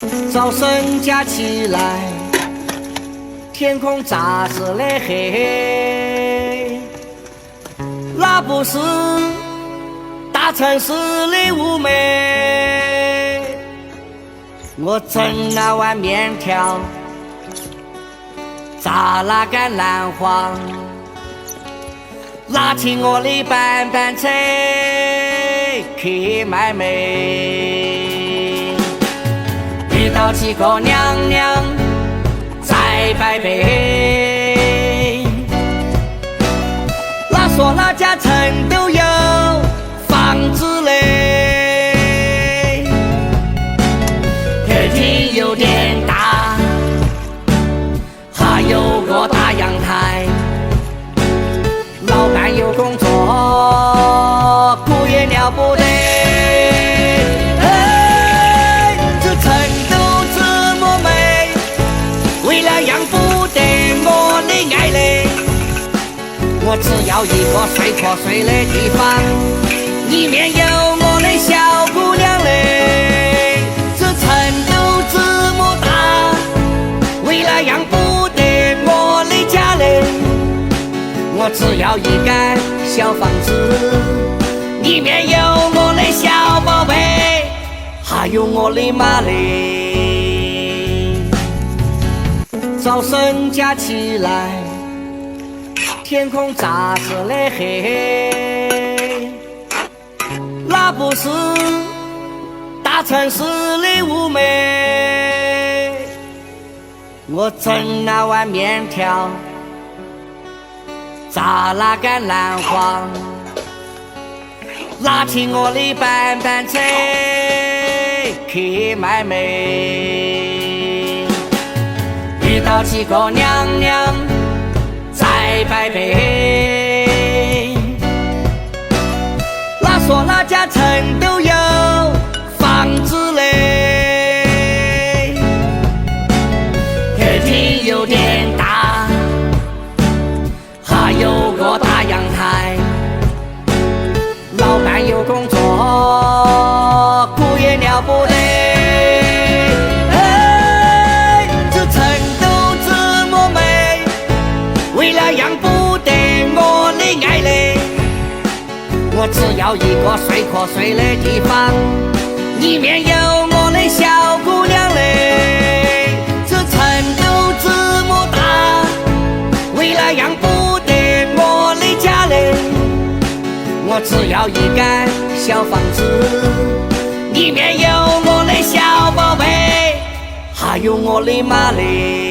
早晨架起来，天空杂志的黑，那不是大城市的妩媚。我蒸那碗面条，炸那杆兰花，拿起我的板板车去卖煤。遇到几个娘娘在摆杯，那说那家城都有房子嘞，客厅有点大，还有个大阳台，老板有工作，苦也了不得。养不得我的爱嘞，我只要一个睡瞌睡的地方，里面有我的小姑娘嘞。这成都这么大，未来养不得我的家嘞。我只要一间小房子，里面有我的小宝贝，还有我的马嘞。早晨架起来，天空杂志的黑，那不是大城市的妩媚。我蒸那碗面条，炸那杆兰花，拿起我的板板车去卖煤。遇到几个娘娘在摆杯，那说那家城都有房子嘞，客厅有点大，还有个大阳台，老板有工作，苦也了不得。养不得我的爱嘞，我只要一个睡瞌睡的地方，里面有我的小姑娘嘞。这成都这么大，未来养不得我的家嘞。我只要一间小房子，里面有我的小宝贝，还有我的马嘞。